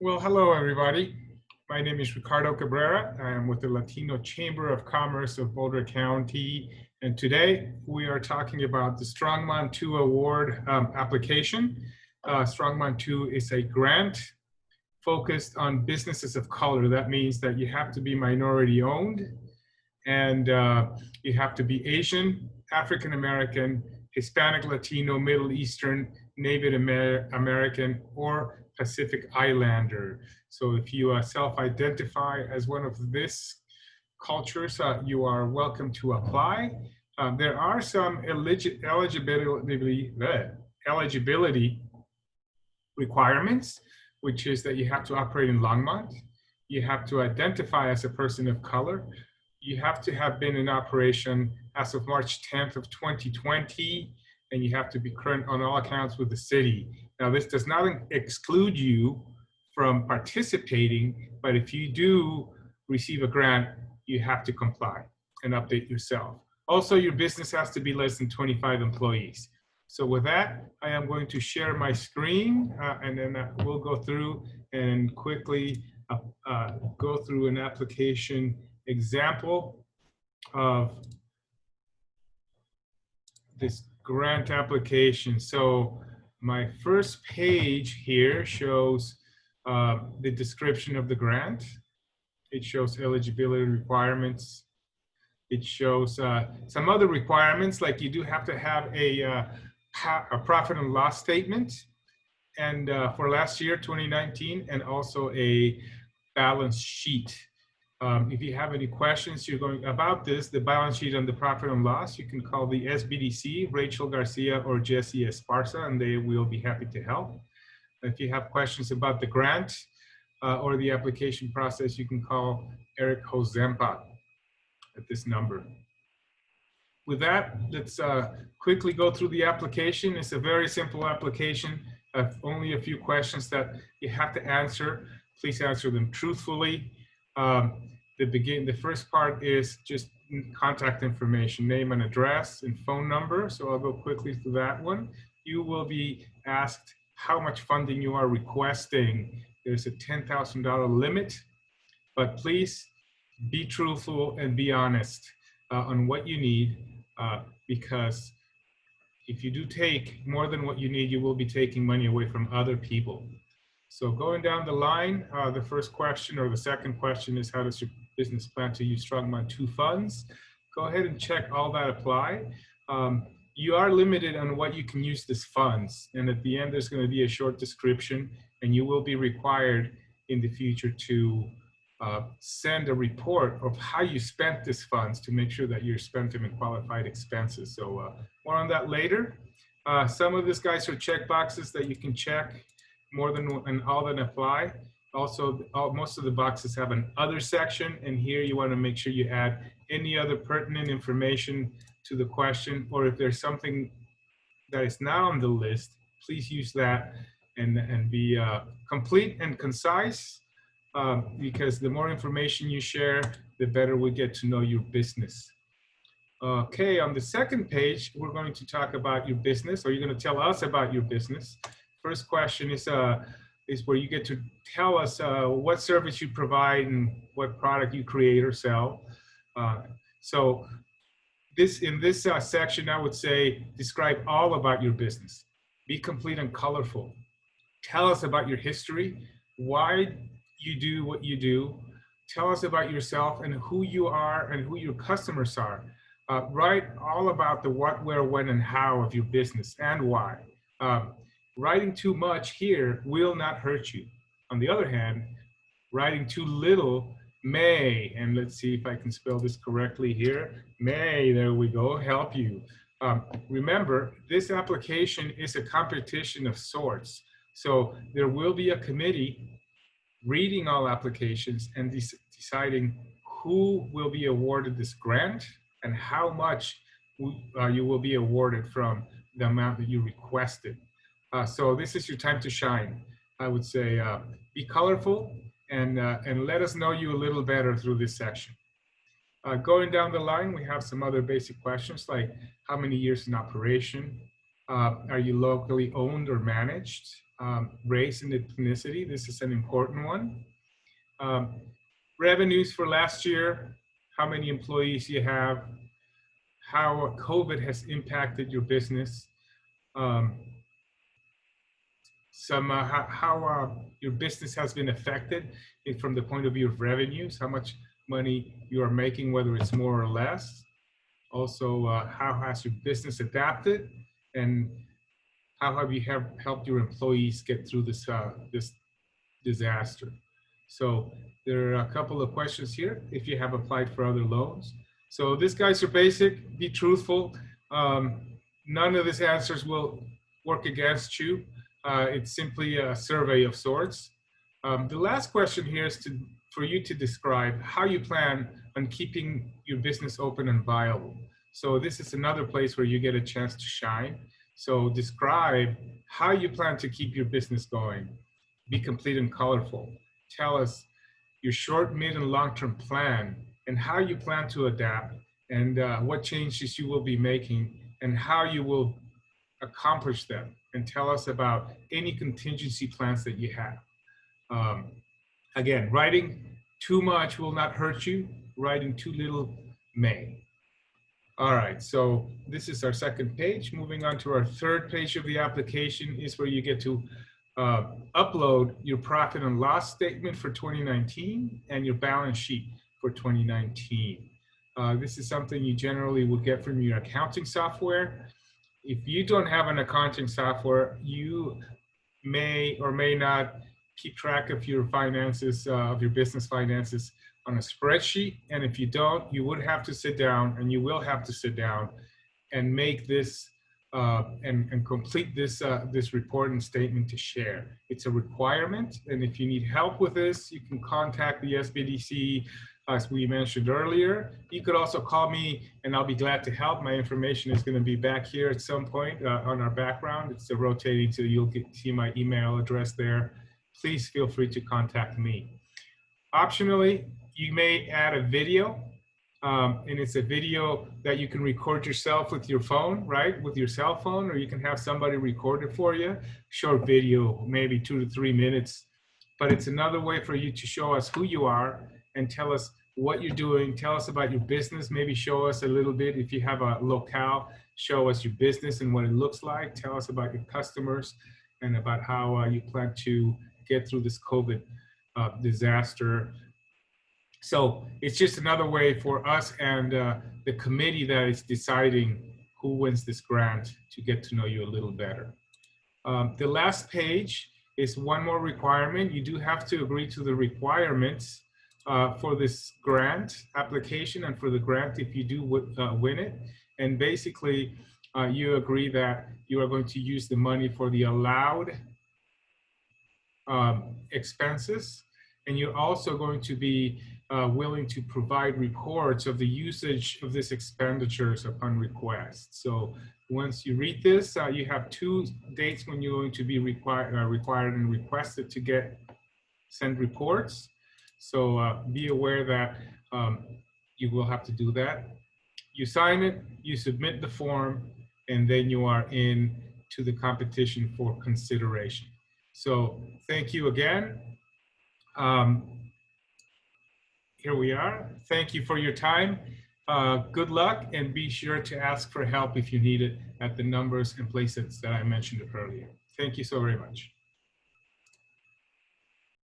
Well, hello, everybody. My name is Ricardo Cabrera. I am with the Latino Chamber of Commerce of Boulder County. And today we are talking about the Strongmont 2 Award application. Strongmont 2 is a grant focused on businesses of color. That means that you have to be minority owned and you have to be Asian, African American, Hispanic, Latino, Middle Eastern, Native American, or Pacific Islander. So if you self-identify as one of this cultures, you are welcome to apply. There are some eligibility requirements, which is that you have to operate in Longmont. You have to identify as a person of color. You have to have been in operation as of March 10th of 2020, and you have to be current on all accounts with the city. Now, this does not exclude you from participating, but if you do receive a grant, you have to comply and update yourself. Also, your business has to be less than 25 employees. So with that, I am going to share my screen, and then we'll go through and quickly go through an application example of this grant application. So my first page here shows the description of the grant. It shows eligibility requirements. It shows some other requirements, like you do have to have a profit and loss statement, and for last year, 2019, and also a balance sheet. If you have any questions about this, the balance sheet and the profit and loss, you can call the SBDC, Rachel Garcia or Jesse Esparza, and they will be happy to help. If you have questions about the grant or the application process, you can call Eric Hozempa at this number. With that, let's quickly go through the application. It's a very simple application. Only a few questions that you have to answer. Please answer them truthfully. The first part is just contact information, name and address and phone number. So I'll go quickly through that one. You will be asked how much funding you are requesting. There's a $10,000 limit, but please be truthful and be honest on what you need, because if you do take more than what you need, you will be taking money away from other people. So going down the line, the first question or the second question is, how does your business plan to use Strongmont 2 funds? Go ahead and check all that apply. You are limited on what you can use these funds. And at the end, there's going to be a short description, and you will be required in the future to send a report of how you spent these funds to make sure that you spent them in qualified expenses. So more on that later. Some of these guys are check boxes that you can check more than and all that apply. Also, most of the boxes have an other section, and here you want to make sure you add any other pertinent information to the question, or if there's something that is not on the list, please use that and be complete and concise, because the more information you share, the better we get to know your business. Okay, on the second page, we're going to talk about your business, or you're going to tell us about your business. First question is where you get to tell us what service you provide and what product you create or sell. So in this section, I would say describe all about your business. Be complete and colorful. Tell us about your history, why you do what you do. Tell us about yourself and who you are and who your customers are. Write all about the what, where, when, and how of your business and why. Writing too much here will not hurt you. On the other hand, writing too little may, and let's see if I can spell this correctly here, may, there we go, help you. Remember, this application is a competition of sorts. So there will be a committee reading all applications and deciding who will be awarded this grant and how much you will be awarded from the amount that you requested. So this is your time to shine. I would say be colorful and let us know you a little better through this section. Going down the line, we have some other basic questions like how many years in operation? Are you locally owned or managed? race and ethnicity. This is an important one. Revenues for last year, how many employees you have, how COVID has impacted your business, how your business has been affected from the point of view of revenues, how much money you are making, whether it's more or less. Also, how has your business adapted, and how have you helped your employees get through this disaster? So there are a couple of questions here if you have applied for other loans. So these guys are basic. Be truthful. None of these answers will work against you. It's simply a survey of sorts. The last question here is for you to describe how you plan on keeping your business open and viable. So this is another place where you get a chance to shine. So describe how you plan to keep your business going. Be complete and colorful. Tell us your short, mid, and long-term plan and how you plan to adapt, and what changes you will be making and how you will accomplish them. And tell us about any contingency plans that you have. Again, writing too much will not hurt you. Writing too little may. All right, so this is our second page. Moving on to our third page of the application is where you get to upload your profit and loss statement for 2019 and your balance sheet for 2019. This is something you generally will get from your accounting software. If you don't have an accounting software, you may or may not keep track of your finances, of your business finances on a spreadsheet. And if you don't, you would have to sit down, and you will have to sit down and make this and complete this this report and statement to share. It's a requirement, and if you need help with this, you can contact the SBDC, as we mentioned earlier. You could also call me, and I'll be glad to help. My information is going to be back here at some point on our background. It's rotating, so you'll see my email address there. Please feel free to contact me. Optionally, you may add a video. And it's a video that you can record yourself with your phone, right? With your cell phone, or you can have somebody record it for you. Short video, maybe 2 to 3 minutes. But it's another way for you to show us who you are and tell us what you're doing. Tell us about your business. Maybe show us a little bit. If you have a locale, show us your business and what it looks like. Tell us about your customers and about how you plan to get through this COVID disaster. So it's just another way for us and the committee that is deciding who wins this grant to get to know you a little better. The last page is one more requirement. You do have to agree to the requirements for this grant application and for the grant if you do win it. And basically, you agree that you are going to use the money for the allowed expenses, and you're also going to be willing to provide reports of the usage of these expenditures upon request. So once you read this, you have 2 dates when you're going to be required and requested to send reports. So be aware that you will have to do that. You sign it, you submit the form, and then you are in to the competition for consideration. So thank you again. Here we are. Thank you for your time. Good luck, and be sure to ask for help if you need it at the numbers and places that I mentioned earlier. Thank you so very much.